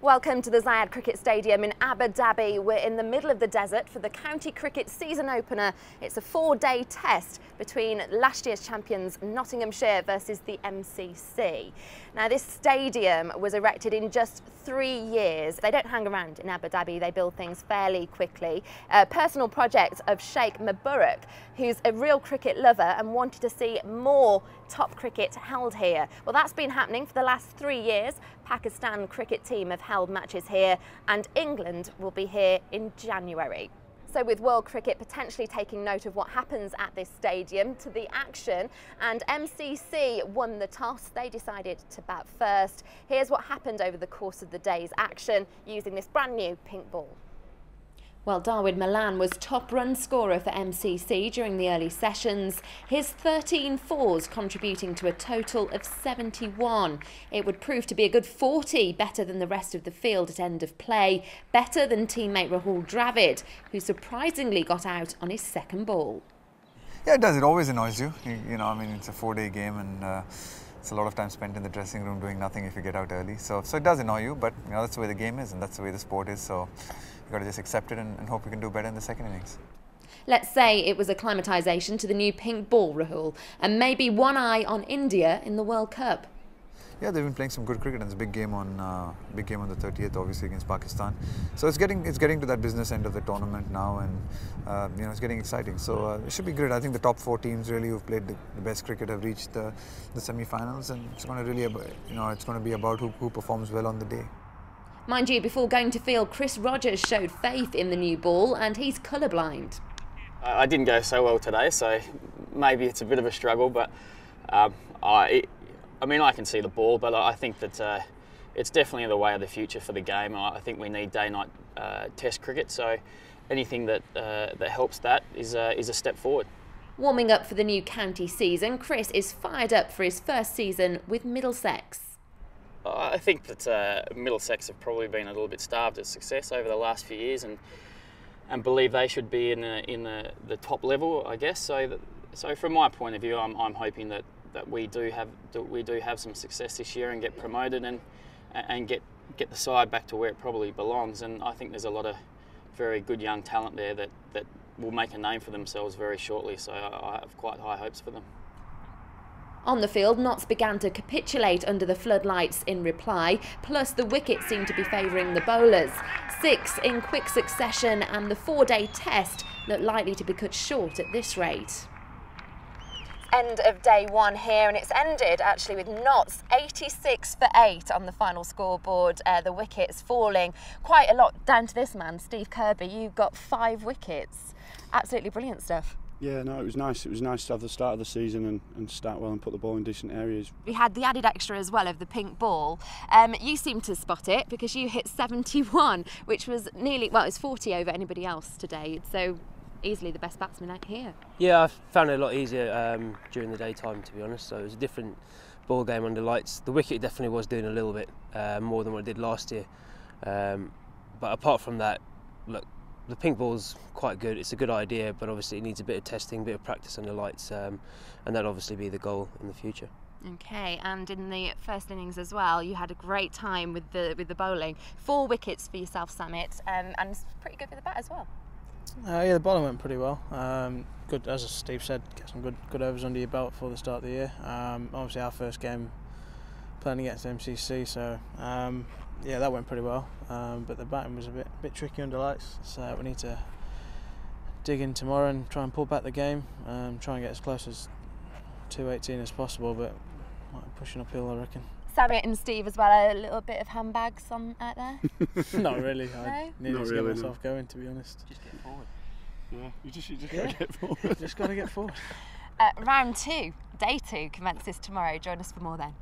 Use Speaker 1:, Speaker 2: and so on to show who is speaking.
Speaker 1: Welcome to the Zayed Cricket Stadium in Abu Dhabi. We're in the middle of the desert for the county cricket season opener. It's a 4-day test between last year's champions Nottinghamshire versus the MCC. Now, this stadium was erected in just 3 years. They don't hang around in Abu Dhabi, they build things fairly quickly. A personal project of Sheikh Mubarak, who's a real cricket lover and wanted to see more top cricket held here. Well, that's been happening for the last 3 years. Pakistan cricket team have held matches here and England will be here in January. So with world cricket potentially taking note of what happens at this stadium, to the action, and MCC won the toss. They decided to bat first. Here's what happened over the course of the day's action using this brand new pink ball. Well, Darwin Milan was top run scorer for MCC during the early sessions. His 13 fours contributing to a total of 71. It would prove to be a good 40, better than the rest of the field at end of play, better than teammate Rahul Dravid, who surprisingly got out on his second ball.
Speaker 2: Yeah, it does. It always annoys you. You know, I mean, it's a 4-day game and it's a lot of time spent in the dressing room doing nothing if you get out early. So it does annoy you, but you know, that's the way the game is and that's the way the sport is. So you've got to just accept it and hope you can do better in the second innings.
Speaker 1: Let's say it was acclimatisation to the new pink ball, Rahul, and maybe one eye on India in the World Cup.
Speaker 2: Yeah, they've been playing some good cricket and it's a big game on the 30th, obviously against Pakistan. So it's getting to that business end of the tournament now, and you know, it's getting exciting. So it should be good. I think the top 4 teams really who've played the best cricket have reached the semi-finals, and it's going to really, it's going to be about who performs well on the day.
Speaker 1: Mind you, before going to field, Chris Rogers showed faith in the new ball, and he's colourblind.
Speaker 3: I didn't go so well today, so maybe it's a bit of a struggle, but I mean, I can see the ball, but I think that it's definitely the way of the future for the game. I think we need day-night test cricket, so anything that helps that is a step forward.
Speaker 1: Warming up for the new county season, Chris is fired up for his first season with Middlesex.
Speaker 3: I think that Middlesex have probably been a little bit starved of success over the last few years, and believe they should be in the top level, I guess. So from my point of view, I'm hoping that we do have some success this year and get promoted and get the side back to where it probably belongs. And I think there's a lot of very good young talent there that will make a name for themselves very shortly. So I have quite high hopes for them.
Speaker 1: On the field, Notts began to capitulate under the floodlights in reply, plus the wickets seemed to be favouring the bowlers. 6 in quick succession, and the 4-day test looked likely to be cut short at this rate. End of day 1 here, and it's ended actually with Notts 86 for 8 on the final scoreboard. The wickets falling quite a lot down to this man, Steve Kirby. You got 5 wickets. Absolutely brilliant stuff.
Speaker 4: Yeah, no, it was nice. It was nice to have the start of the season and start well and put the ball in decent areas.
Speaker 1: We had the added extra as well of the pink ball. You seemed to spot it because you hit 71, which was nearly, well, it was 40 over anybody else today. So easily the best batsman out here.
Speaker 5: Yeah, I found it a lot easier during the daytime, to be honest. So it was a different ball game under lights. The wicket definitely was doing a little bit more than what it did last year. But apart from that, look, the pink ball's quite good. It's a good idea, but obviously it needs a bit of testing, a bit of practice under lights, and that'll obviously be the goal in the future.
Speaker 1: Okay, and in the first innings as well, you had a great time with the bowling. 4 wickets for yourself, Samit, and it's pretty good with the bat as well.
Speaker 6: Yeah, the bowling went pretty well. Good, as Steve said, get some good overs under your belt before the start of the year. Obviously our first game playing against MCC, so yeah, that went pretty well. But the batting was a bit tricky under lights, so we need to dig in tomorrow and try and pull back the game, try and get as close as 218 as possible, but pushing uphill, I reckon.
Speaker 1: Samit and Steve as well, a little bit of handbags on out there?
Speaker 6: Not really.
Speaker 1: No?
Speaker 6: I needed to get myself going, to be honest.
Speaker 3: Just get forward.
Speaker 4: Yeah, you just got to get forward.
Speaker 6: Just got to get forward.
Speaker 1: Round 2, day 2, commences tomorrow. Join us for more then.